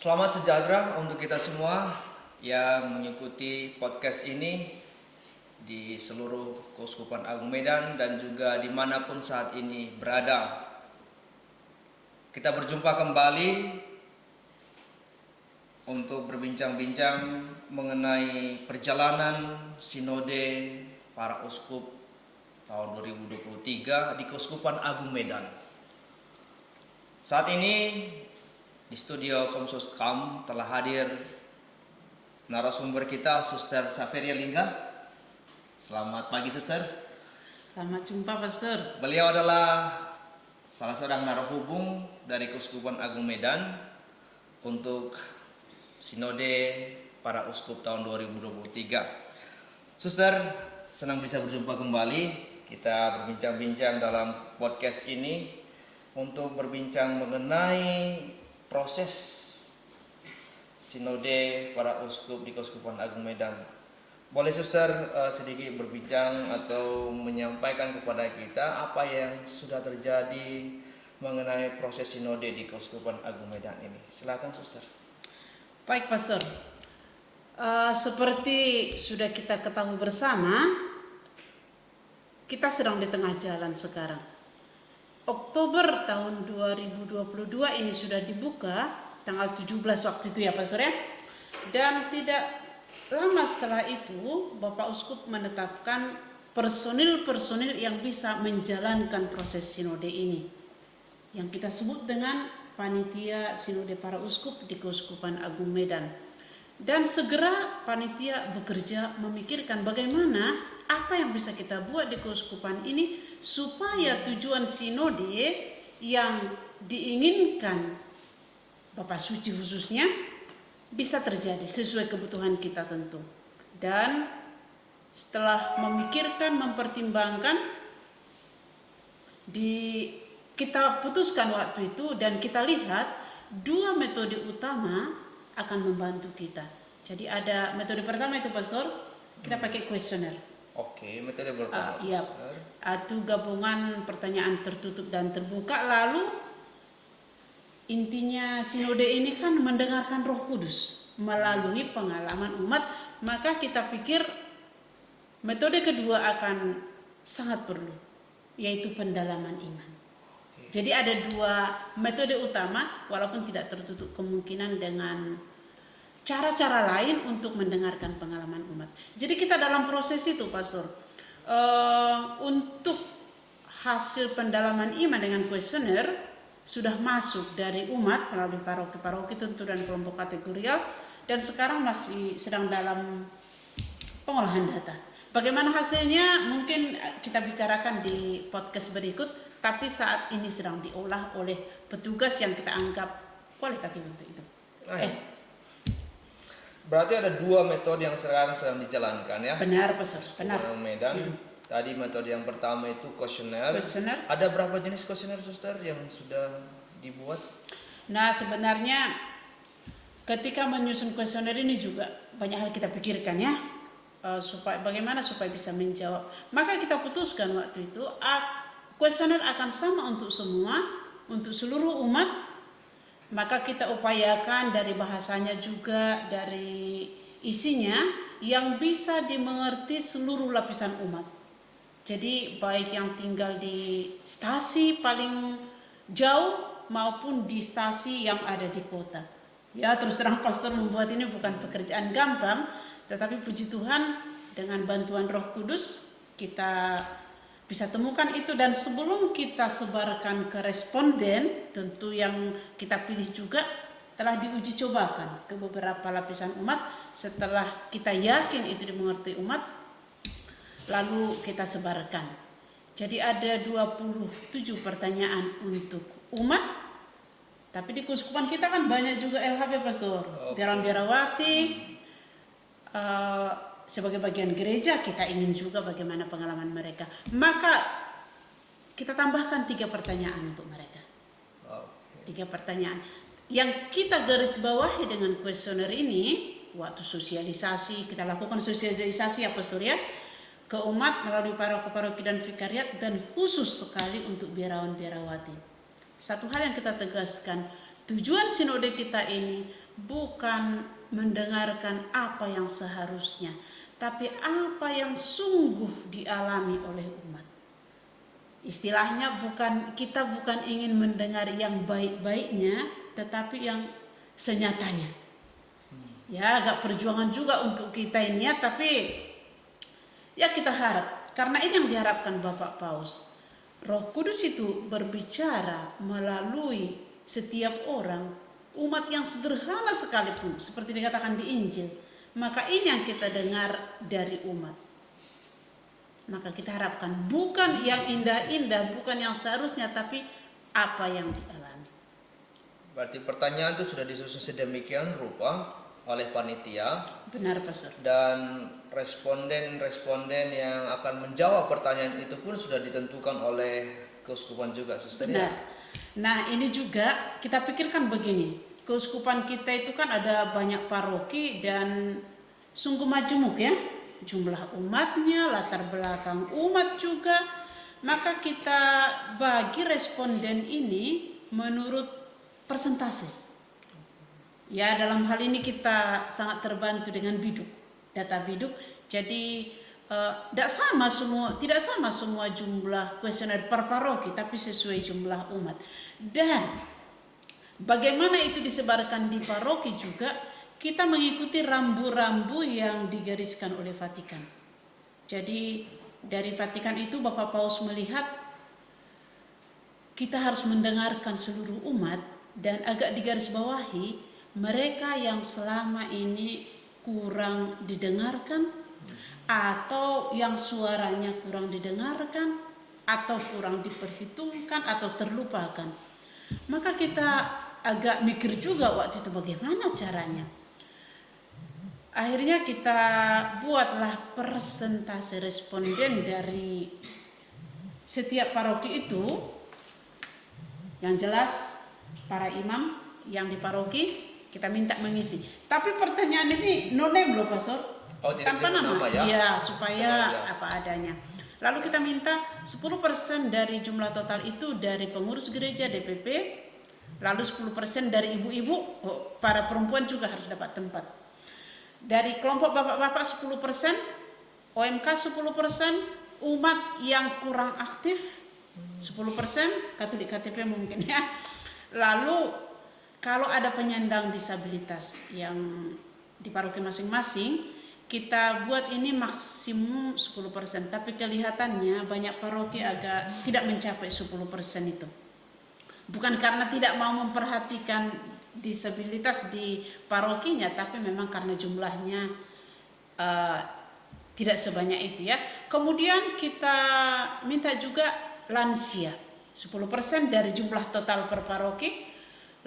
Selamat sejahtera untuk kita semua yang mengikuti podcast ini di seluruh Keuskupan Agung Medan dan juga dimanapun saat ini berada. Kita berjumpa kembali untuk berbincang-bincang mengenai perjalanan Sinode para Uskup tahun 2023 di Keuskupan Agung Medan. Saat ini di studio Komsos Kam telah hadir narasumber kita, Suster Saveria Lingga. Selamat pagi, Suster. Selamat jumpa, Pastor. Beliau adalah salah seorang narahubung dari Keuskupan Agung Medan untuk Sinode para Uskup tahun 2023. Suster, senang bisa berjumpa kembali. Kita berbincang-bincang dalam podcast ini untuk berbincang mengenai proses Sinode para Uskup di Keuskupan Agung Medan. Boleh Suster sedikit berbincang atau menyampaikan kepada kita apa yang sudah terjadi mengenai proses Sinode di Keuskupan Agung Medan ini. Silakan Suster. Baik, Pastor. Seperti sudah kita ketahui bersama, kita sedang di tengah jalan sekarang. Oktober tahun 2022 ini sudah dibuka, tanggal 17 waktu itu ya Pastor ya. Dan tidak lama setelah itu, Bapak Uskup menetapkan personil-personil yang bisa menjalankan proses sinode ini, yang kita sebut dengan Panitia Sinode para Uskup di Keuskupan Agung Medan. Dan segera panitia bekerja memikirkan bagaimana apa yang bisa kita buat di keuskupan ini supaya tujuan sinode yang diinginkan Bapak Suci khususnya bisa terjadi sesuai kebutuhan kita tentu. Dan setelah memikirkan, mempertimbangkan, kita putuskan waktu itu dan kita lihat dua metode utama akan membantu kita. Jadi ada metode pertama itu Pastor, kita pakai kuesioner. Oke, metode pertama. Iya. Itu gabungan pertanyaan tertutup dan terbuka. Lalu intinya sinode ini kan mendengarkan Roh Kudus melalui pengalaman umat, maka kita pikir metode kedua akan sangat perlu, yaitu pendalaman iman. Jadi ada dua metode utama, walaupun tidak tertutup kemungkinan dengan cara-cara lain untuk mendengarkan pengalaman umat. Jadi kita dalam proses itu, Pastor, untuk hasil pendalaman iman dengan kuesioner sudah masuk dari umat melalui paroki-paroki tentu dan kelompok kategorial, dan sekarang masih sedang dalam pengolahan data. Bagaimana hasilnya mungkin kita bicarakan di podcast berikut. Tapi saat ini sedang diolah oleh petugas yang kita anggap kualitatif untuk itu. Berarti ada dua metode yang sekarang sedang dijalankan ya? Benar, Pastor. Benar. Medan. Tadi metode yang pertama itu kuesioner. Ada berapa jenis kuesioner, Suster, yang sudah dibuat? Nah, sebenarnya ketika menyusun kuesioner ini juga banyak hal kita pikirkan ya. Bagaimana supaya bisa menjawab. Maka kita putuskan waktu itu kuesioner akan sama untuk semua, untuk seluruh umat. Maka kita upayakan dari bahasanya juga, dari isinya yang bisa dimengerti seluruh lapisan umat. Jadi baik yang tinggal di stasi paling jauh maupun di stasi yang ada di kota. Ya, terus terang Pastor membuat ini bukan pekerjaan gampang, tetapi puji Tuhan dengan bantuan Roh Kudus kita bisa temukan itu, dan sebelum kita sebarkan ke responden, tentu yang kita pilih juga telah diuji cobakan ke beberapa lapisan umat. Setelah kita yakin itu dimengerti umat, lalu kita sebarkan. Jadi ada 27 pertanyaan untuk umat. Tapi di keuskupan kita kan banyak juga LHB Pastor. Dalam biarawati, sebagai bagian gereja kita ingin juga bagaimana pengalaman mereka. Maka kita tambahkan 3 pertanyaan untuk mereka. 3 pertanyaan yang kita garis bawahi dengan kuesioner ini. Waktu sosialisasi, kita lakukan sosialisasi ya Pastor ya, ke umat melalui paroki-paroki dan vikariat, dan khusus sekali untuk biarawan-biarawati. Satu hal yang kita tegaskan, tujuan sinode kita ini bukan mendengarkan apa yang seharusnya, tapi apa yang sungguh dialami oleh umat. Istilahnya kita bukan ingin mendengar yang baik-baiknya, tetapi yang senyatanya. Ya, agak perjuangan juga untuk kita ini ya, tapi ya kita harap, karena ini yang diharapkan Bapak Paus. Roh Kudus itu berbicara melalui setiap orang, umat yang sederhana sekalipun, seperti dikatakan di Injil. Maka ini yang kita dengar dari umat. Maka kita harapkan bukan yang indah-indah, bukan yang seharusnya, tapi apa yang dialami. Berarti pertanyaan itu sudah disusun sedemikian rupa oleh panitia. Benar, Pastor. Dan responden yang akan menjawab pertanyaan itu pun sudah ditentukan oleh keuskupan juga, Suster. Benar. Nah, ini juga kita pikirkan begini. Keuskupan kita itu kan ada banyak paroki dan sungguh majemuk ya. Jumlah umatnya, latar belakang umat juga. Maka kita bagi responden ini menurut persentase. Ya, dalam hal ini kita sangat terbantu dengan biduk, data biduk. Jadi tidak sama semua jumlah kuesioner per paroki, tapi sesuai jumlah umat. Dan bagaimana itu disebarkan di paroki juga, kita mengikuti rambu-rambu yang digariskan oleh Vatikan. Jadi dari Vatikan itu Bapak Paus melihat kita harus mendengarkan seluruh umat, dan agak digarisbawahi mereka yang selama ini kurang didengarkan, atau yang suaranya kurang didengarkan, atau kurang diperhitungkan, atau terlupakan. Maka kita agak mikir juga waktu itu bagaimana caranya. Akhirnya kita buatlah persentase responden dari setiap paroki itu. Yang jelas para imam yang di paroki kita minta mengisi. Tapi pertanyaan ini no name loh, Pastor. Oh, tidak Tanpa nama ya? Ya, supaya apa adanya. Lalu kita minta 10% dari jumlah total itu dari pengurus gereja DPP, lalu 10% dari ibu-ibu, para perempuan juga harus dapat tempat. Dari kelompok bapak-bapak 10%, OMK 10%, umat yang kurang aktif 10%, Katolik KTP mungkin ya. Lalu kalau ada penyandang disabilitas yang di paroki masing-masing, kita buat ini maksimum 10%, tapi kelihatannya banyak paroki agak tidak mencapai 10% itu. Bukan karena tidak mau memperhatikan disabilitas di parokinya, tapi memang karena jumlahnya tidak sebanyak itu ya. Kemudian kita minta juga lansia 10% dari jumlah total per paroki,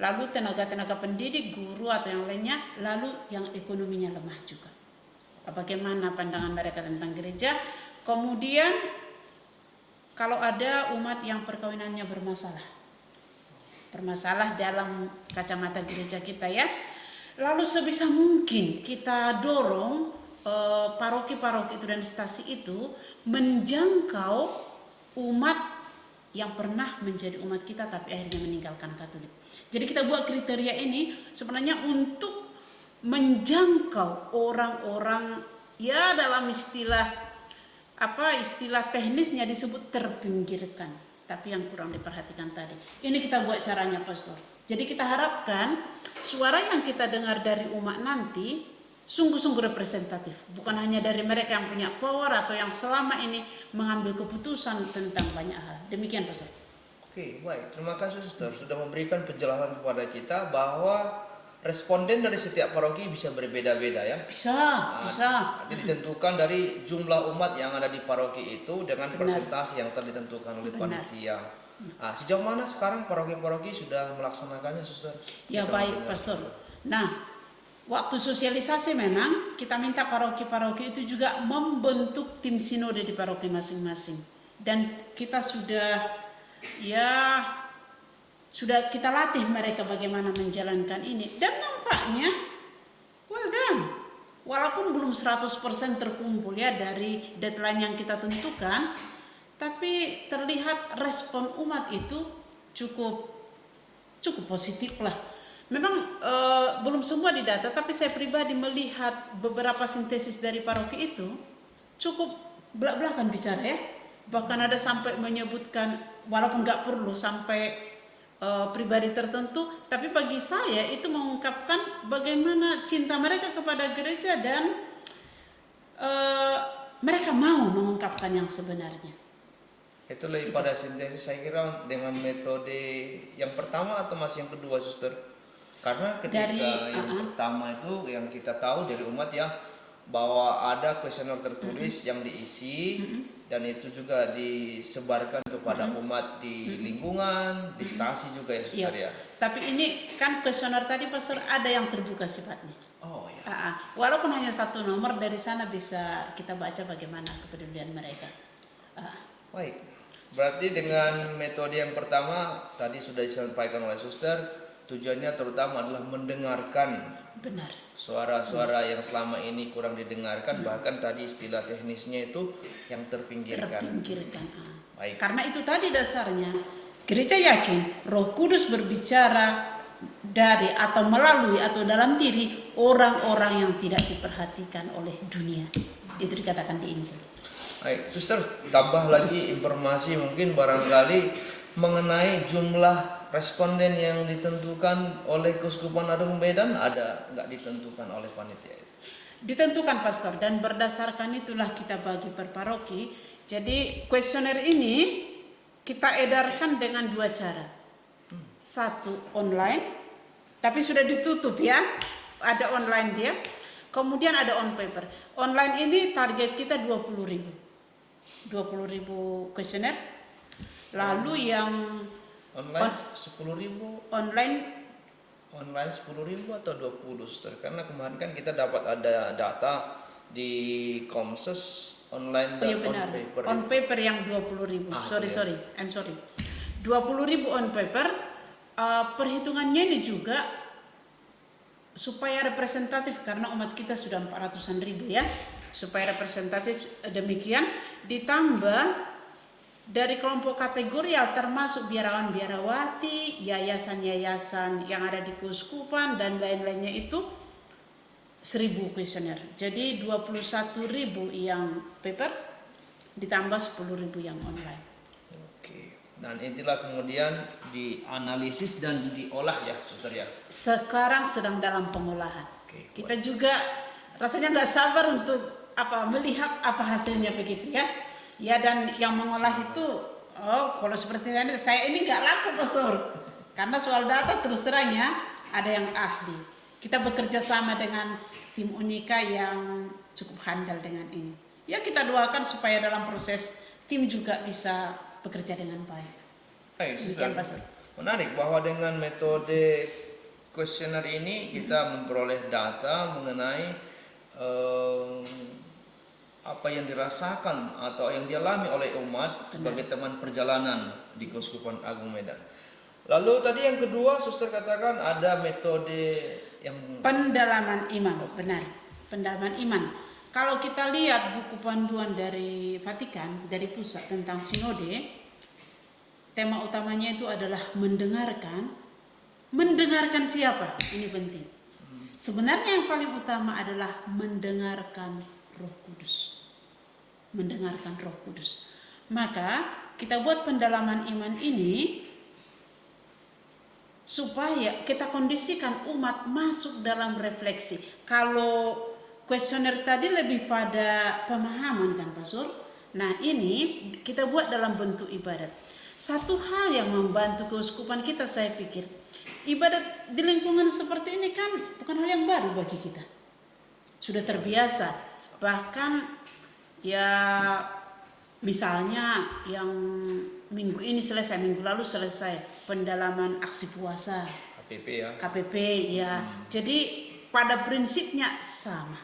lalu tenaga-tenaga pendidik, guru atau yang lainnya, lalu yang ekonominya lemah juga. Bagaimana pandangan mereka tentang gereja. Kemudian kalau ada umat yang perkawinannya bermasalah dalam kacamata gereja kita ya, lalu sebisa mungkin kita dorong paroki-paroki itu dan stasi itu menjangkau umat yang pernah menjadi umat kita tapi akhirnya meninggalkan Katolik. Jadi kita buat kriteria ini sebenarnya untuk menjangkau orang-orang ya dalam istilah teknisnya disebut terpinggirkan, tapi yang kurang diperhatikan tadi. Ini kita buat caranya, Pastor. Jadi kita harapkan suara yang kita dengar dari umat nanti sungguh-sungguh representatif, bukan hanya dari mereka yang punya power atau yang selama ini mengambil keputusan tentang banyak hal. Demikian, Pastor. Oke, baik. Terima kasih, Suster, sudah memberikan penjelasan kepada kita bahwa responden dari setiap paroki bisa berbeda-beda ya. Bisa. Nanti ditentukan dari jumlah umat yang ada di paroki itu dengan persentase yang telah ditentukan oleh panitia. Sejauh mana sekarang paroki-paroki sudah melaksanakannya, Suster? Ya baik, Pastor. Nah, waktu sosialisasi memang kita minta paroki-paroki itu juga membentuk tim sinode di paroki masing-masing. Dan kita sudah kita latih mereka bagaimana menjalankan ini. Dan nampaknya well done. Walaupun belum 100% terkumpul ya dari deadline yang kita tentukan, tapi terlihat respon umat itu cukup positif lah. Memang belum semua didata, tapi saya pribadi melihat beberapa sintesis dari paroki itu cukup belak-belakan bicara ya. Bahkan ada sampai menyebutkan, walaupun nggak perlu sampai pribadi tertentu, tapi bagi saya itu mengungkapkan bagaimana cinta mereka kepada gereja dan mereka mau mengungkapkan yang sebenarnya. Itu lebih pada sintesis saya kira dengan metode yang pertama atau masih yang kedua, Suster? Karena ketika yang pertama itu yang kita tahu dari umat ya, bahwa ada kuesioner tertulis yang diisi dan itu juga disebarkan kepada umat di lingkungan, di stasi juga ya, Suster ya. Tapi ini kan kuesioner tadi Pastor ada yang terbuka sifatnya. Oh ya. Walaupun hanya satu nomor, dari sana bisa kita baca bagaimana kepedulian mereka. Baik. Berarti dengan metode yang pertama tadi sudah disampaikan oleh Suster, tujuannya terutama adalah mendengarkan benar suara-suara yang selama ini kurang didengarkan, bahkan tadi istilah teknisnya itu yang terpinggirkan. Baik. Karena itu tadi dasarnya gereja yakin Roh Kudus berbicara dari atau melalui atau dalam diri orang-orang yang tidak diperhatikan oleh dunia. Itu dikatakan di Injil. Baik, Suster, tambah lagi informasi mungkin barangkali mengenai jumlah responden yang ditentukan oleh Keuskupan Agung Medan, ada nggak ditentukan oleh panitia itu? Ditentukan Pastor, dan berdasarkan itulah kita bagi per paroki. Jadi kuesioner ini kita edarkan dengan dua cara. Satu online, tapi sudah ditutup ya, ada online dia. Kemudian ada on paper. Online ini target kita 20.000 kuesioner. Lalu yang online 10.000, online 10.000 atau 20, Suster? Karena kemarin kan kita dapat ada data di Komses online dan benar. on paper. On paper yang 20.000. I'm sorry. 20.000 on paper. Perhitungannya ini juga supaya representatif, karena umat kita sudah 400-an ribu ya. Supaya representatif demikian, ditambah dari kelompok kategorial termasuk biarawan-biarawati, yayasan-yayasan yang ada di keuskupan dan lain-lainnya itu 1.000 kuesioner. Jadi 21.000 yang paper ditambah 10.000 yang online. Oke. Dan itulah kemudian dianalisis dan diolah ya, Suster ya. Sekarang sedang dalam pengolahan. Oke, kita juga rasanya nggak sabar untuk melihat apa hasilnya begitu ya. Ya, dan yang mengolah itu, kalau seperti saya ini nggak laku Pastor, karena soal data terus terang ya, ada yang ahli. Kita bekerja sama dengan tim Unika yang cukup handal dengan ini. Ya, kita doakan supaya dalam proses tim juga bisa bekerja dengan baik. Baik, Suster. Menarik bahwa dengan metode kuesioner ini kita memperoleh data mengenai apa yang dirasakan atau yang dialami oleh umat sebagai teman perjalanan di Keuskupan Agung Medan. Lalu tadi yang kedua, Suster katakan ada metode yang pendalaman iman. Benar, pendalaman iman. Kalau kita lihat buku panduan dari Vatikan, dari pusat tentang sinode, tema utamanya itu adalah mendengarkan. Mendengarkan siapa? Ini penting. Sebenarnya yang paling utama adalah mendengarkan Roh Kudus. Mendengarkan Roh Kudus. Maka kita buat pendalaman iman ini supaya kita kondisikan umat masuk dalam refleksi. Kalau kuesioner tadi lebih pada pemahaman kan Pastor. Nah, ini kita buat dalam bentuk ibadat. Satu hal yang membantu keuskupan kita, saya pikir ibadat di lingkungan seperti ini kan bukan hal yang baru bagi kita. Sudah terbiasa. Bahkan ya misalnya yang minggu ini selesai, minggu lalu selesai pendalaman aksi puasa KPP ya. KPP ya. Jadi pada prinsipnya sama.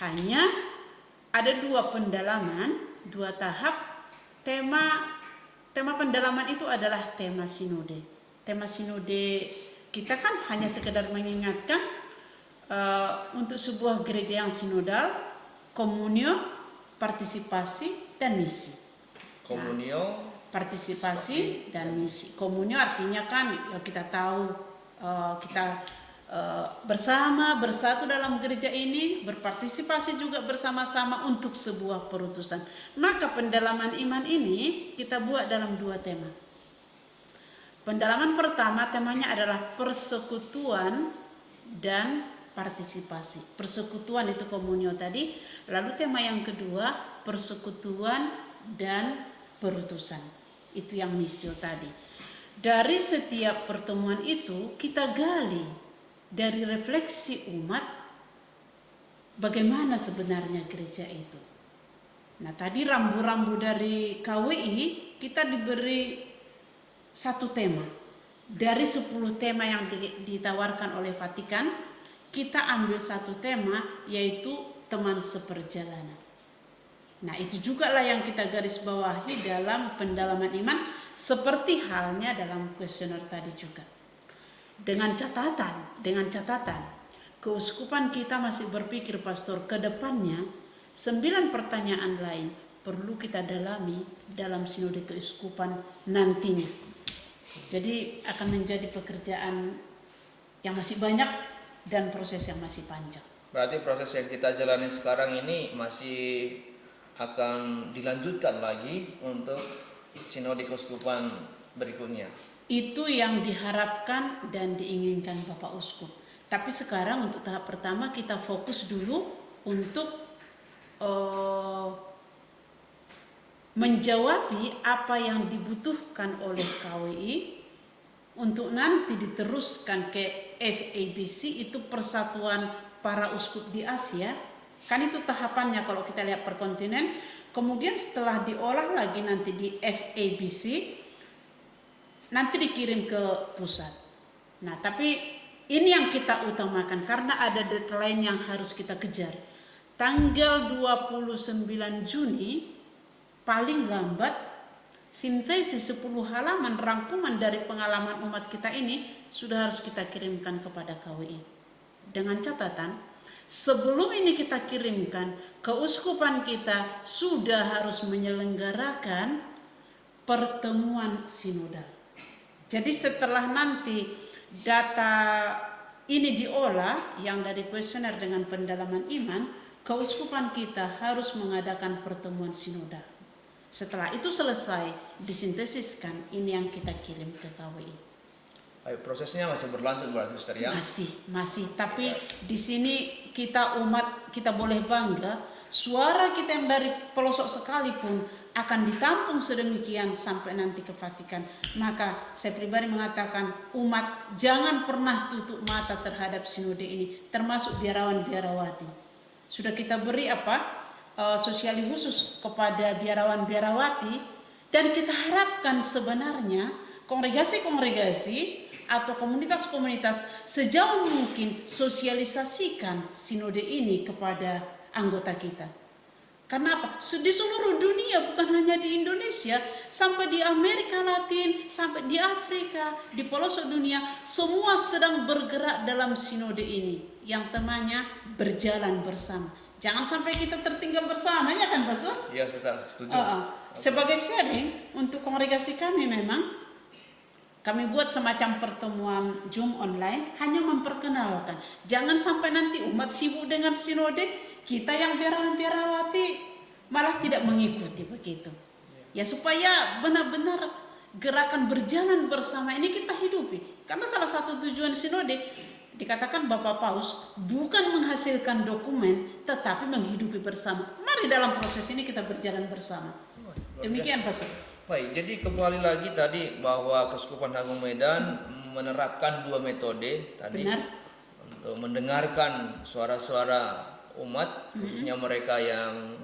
Hanya ada dua pendalaman, dua tahap. Tema pendalaman itu adalah tema sinode. Tema sinode kita kan hanya sekedar mengingatkan untuk sebuah gereja yang sinodal, komunio, partisipasi, dan misi. Komunio, partisipasi dan misi. Komunio artinya kan ya kita tahu kita bersama bersatu dalam gereja ini, berpartisipasi juga bersama-sama untuk sebuah perutusan. Maka pendalaman iman ini kita buat dalam 2 tema. Pendalaman pertama temanya adalah persekutuan dan partisipasi. Persekutuan itu komunio tadi, lalu tema yang kedua persekutuan dan perutusan. Itu yang misio tadi. Dari setiap pertemuan itu kita gali dari refleksi umat bagaimana sebenarnya gereja itu. Nah, tadi rambu-rambu dari KWI kita diberi 1 tema. Dari 10 tema yang ditawarkan oleh Vatikan, kita ambil 1 tema, yaitu teman seperjalanan. Nah, itu juga lah yang kita garis bawahi dalam pendalaman iman, seperti halnya dalam kuesioner tadi juga. Dengan catatan, keuskupan kita masih berpikir, pastor, ke depannya 9 pertanyaan lain perlu kita dalami dalam sinode keuskupan nantinya. Jadi akan menjadi pekerjaan yang masih banyak dan proses yang masih panjang. Berarti proses yang kita jalani sekarang ini masih akan dilanjutkan lagi untuk sinode keuskupan berikutnya. Itu yang diharapkan dan diinginkan Bapak Uskup. Tapi sekarang untuk tahap pertama kita fokus dulu untuk menjawabi apa yang dibutuhkan oleh KWI untuk nanti diteruskan ke FABC, itu Persatuan Para Uskup di Asia. Kan itu tahapannya kalau kita lihat per kontinen. Kemudian setelah diolah lagi nanti di FABC, nanti dikirim ke pusat. Nah, tapi ini yang kita utamakan karena ada deadline yang harus kita kejar. Tanggal 29 Juni paling lambat sintesis 10 halaman rangkuman dari pengalaman umat kita ini sudah harus kita kirimkan kepada KWI. Dengan catatan, sebelum ini kita kirimkan, keuskupan kita sudah harus menyelenggarakan pertemuan sinodal. Jadi setelah nanti data ini diolah yang dari kuesioner dengan pendalaman iman, keuskupan kita harus mengadakan pertemuan sinodal. Setelah itu selesai, disintesiskan, ini yang kita kirim ke KWI. Baik, prosesnya masih berlanjut berarti, Suster ya? Masih. Tapi di sini kita umat, kita boleh bangga, suara kita yang dari pelosok sekalipun akan ditampung sedemikian sampai nanti ke Vatikan. Maka saya pribadi mengatakan, umat jangan pernah tutup mata terhadap sinode ini, termasuk biarawan-biarawati. Sudah kita beri sosiali khusus kepada biarawan-biarawati, dan kita harapkan sebenarnya kongregasi-kongregasi atau komunitas-komunitas sejauh mungkin sosialisasikan sinode ini kepada anggota kita. Karena apa? Di seluruh dunia, bukan hanya di Indonesia, sampai di Amerika Latin, sampai di Afrika, di pelosok dunia, semua sedang bergerak dalam sinode ini yang temanya berjalan bersama. Jangan sampai kita tertinggal bersama, ya kan, Pastor? Iya, Suster, setuju. Sebagai sharing untuk kongregasi kami, memang kami buat semacam pertemuan Zoom online, hanya memperkenalkan. Jangan sampai nanti umat sibuk dengan sinode, kita yang biarawan-biarawati malah tidak mengikuti begitu. Ya, supaya benar-benar gerakan berjalan bersama ini kita hidupi. Karena salah satu tujuan sinode, dikatakan Bapak Paus, bukan menghasilkan dokumen, tetapi menghidupi bersama. Mari dalam proses ini kita berjalan bersama. Demikian, Pastor. Baik, jadi kembali lagi tadi bahwa Keuskupan Agung Medan menerapkan 2 metode tadi. Benar. Untuk mendengarkan suara-suara umat, khususnya mereka yang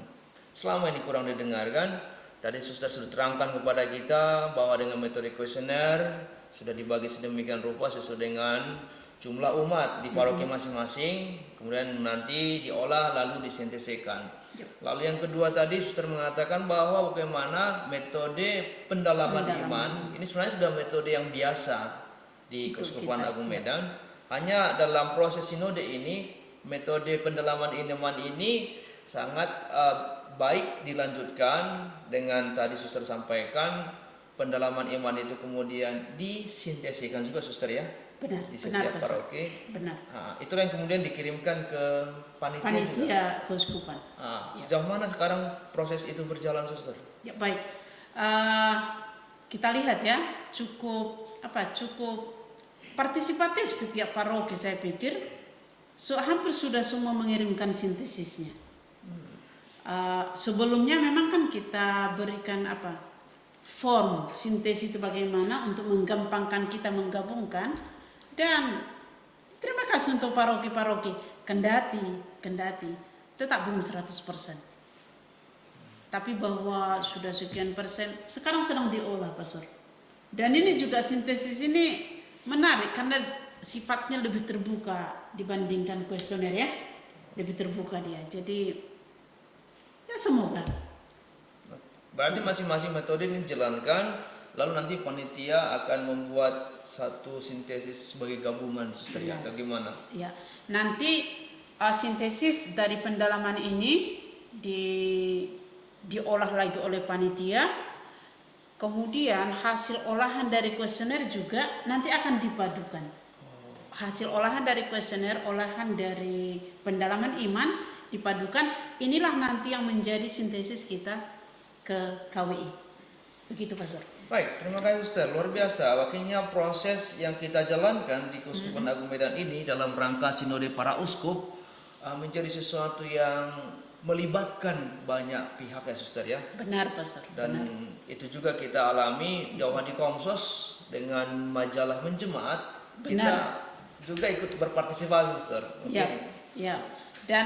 selama ini kurang didengarkan. Tadi Suster sudah terangkan kepada kita bahwa dengan metode kuesioner sudah dibagi sedemikian rupa sesuai dengan jumlah umat di paroki masing-masing, kemudian nanti diolah lalu disintesikan. Lalu yang kedua tadi Suster mengatakan bahwa bagaimana metode pendalaman iman ini sebenarnya sudah metode yang biasa di Keuskupan Agung Medan. Hanya dalam proses sinode ini metode pendalaman iman ini sangat baik dilanjutkan dengan tadi Suster sampaikan pendalaman iman itu kemudian disintesikan juga, Suster ya. Benar, di benar, setiap Pastor. paroki. Benar. Itulah yang kemudian dikirimkan ke panitia, juga. Panitia keuskupan. Sejauh mana sekarang proses itu berjalan, Suster? Ya, baik. Eh, kita lihat ya, cukup partisipatif setiap paroki, saya pikir. Hampir sudah semua mengirimkan sintesisnya. Sebelumnya memang kan kita berikan form sintesis itu bagaimana untuk menggampangkan kita menggabungkan, dan terima kasih untuk paroki-paroki, kendati tetap belum 100%. Tapi bahwa sudah sekian persen sekarang sedang diolah, Pastor. Dan ini juga sintesis ini menarik karena sifatnya lebih terbuka dibandingkan kuesioner ya. Lebih terbuka dia. Jadi ya semoga. Berarti masing-masing metode ini dijalankan, lalu nanti panitia akan membuat satu sintesis sebagai gabungan, Suster, ya, atau gimana? Ya, nanti sintesis dari pendalaman ini diolah lagi oleh panitia, kemudian hasil olahan dari kuesioner juga nanti akan dipadukan. Hasil olahan dari kuesioner, olahan dari pendalaman iman dipadukan, inilah nanti yang menjadi sintesis kita ke KWI. Begitu, Pastor. Baik, terima kasih, Suster. Luar biasa. Akhirnya proses yang kita jalankan di Keuskupan Agung Medan ini dalam rangka sinode para uskup menjadi sesuatu yang melibatkan banyak pihak, ya, Suster, ya. Benar, Pastor. Dan benar. itu juga kita alami di Awadi Komsos dengan majalah Menjemaat. Kita juga ikut berpartisipasi, Suster. Ya. Dan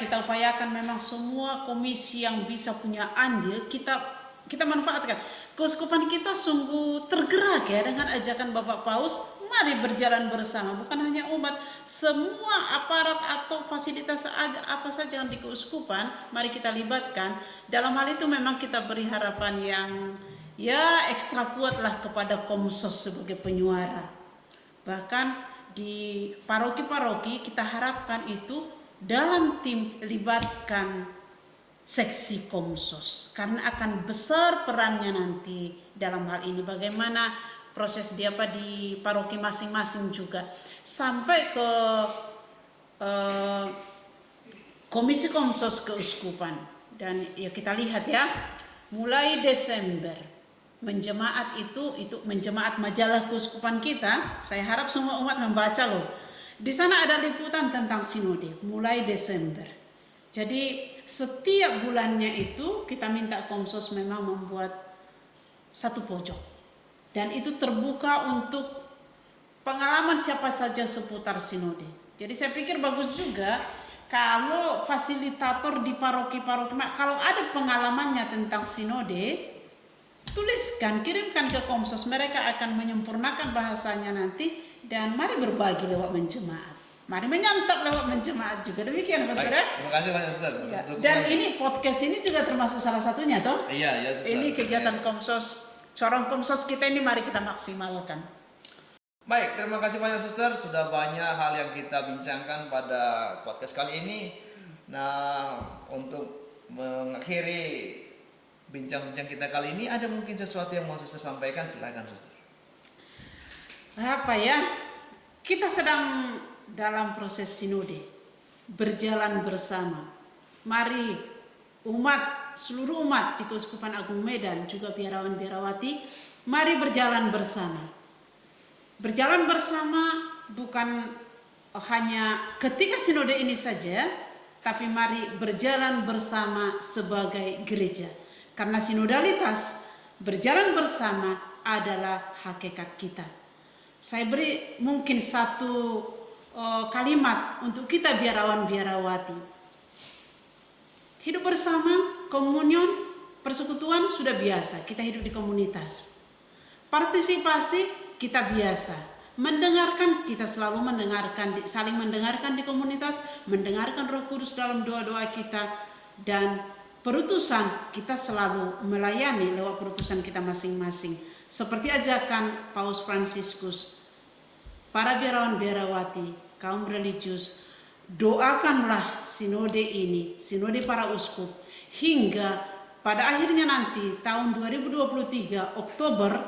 kita upayakan memang semua komisi yang bisa punya andil kita manfaatkan. Keuskupan kita sungguh tergerak ya dengan ajakan Bapak Paus, mari berjalan bersama. Bukan hanya umat, semua aparat atau fasilitas apa saja yang di keuskupan, mari kita libatkan. Dalam hal itu memang kita beri harapan yang ekstra kuat lah kepada Komsos sebagai penyuara. Bahkan di paroki-paroki kita harapkan itu dalam tim libatkan seksi Komsos, karena akan besar perannya nanti dalam hal ini, bagaimana proses di paroki masing-masing juga sampai ke komisi Komsos keuskupan. Dan ya kita lihat ya, mulai Desember menjemaat itu menjemaat majalah keuskupan kita, saya harap semua umat membaca loh. Di sana ada liputan tentang sinode mulai Desember. Jadi setiap bulannya itu kita minta Komsos memang membuat satu pojok. Dan itu terbuka untuk pengalaman siapa saja seputar sinode. Jadi saya pikir bagus juga kalau fasilitator di paroki-paroki, kalau ada pengalamannya tentang sinode, tuliskan, kirimkan ke Komsos. Mereka akan menyempurnakan bahasanya nanti. Dan mari berbagi lewat menjemaat. Mari menyantap lewat menjemaat juga. Demikian, Pak Saudara. Terima kasih banyak, Ustaz. Dan ini podcast ini juga termasuk salah satunya, toh? Iya, Ustaz. Ini kegiatan Komsos, corong Komsos kita ini mari kita maksimalkan. Baik, terima kasih banyak, Suster. Sudah banyak hal yang kita bincangkan pada podcast kali ini. Nah, untuk mengakhiri bincang-bincang kita kali ini, ada mungkin sesuatu yang mau Suster sampaikan? Silakan, Suster. Kita sedang dalam proses sinode, berjalan bersama. Mari seluruh umat di Keuskupan Agung Medan, juga biarawan-biarawati, mari berjalan bersama. Berjalan bersama bukan hanya ketika sinode ini saja, tapi mari berjalan bersama sebagai gereja. Karena sinodalitas, berjalan bersama adalah hakikat kita. Saya beri mungkin satu kalimat untuk kita biarawan-biarawati. Hidup bersama, komunion, persekutuan sudah biasa. Kita hidup di komunitas. Partisipasi kita biasa. Mendengarkan, kita selalu mendengarkan, saling mendengarkan di komunitas, mendengarkan Roh Kudus dalam doa-doa kita, dan perutusan kita selalu melayani lewat perutusan kita masing-masing. Seperti ajakan Paus Fransiskus, para biarawan-biarawati, kaum religius, doakanlah sinode ini, sinode para uskup, hingga pada akhirnya nanti tahun 2023 Oktober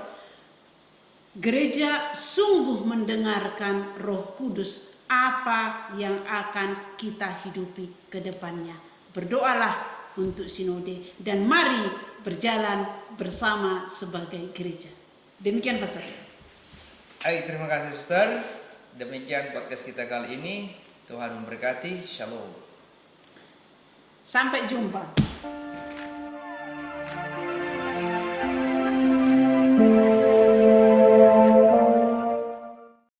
gereja sungguh mendengarkan Roh Kudus apa yang akan kita hidupi ke depannya. Berdoalah untuk sinode dan mari berjalan bersama sebagai gereja. Demikian Pastor. Baik, terima kasih Suster. Demikian podcast kita kali ini. Tuhan memberkati. Shalom. Sampai jumpa.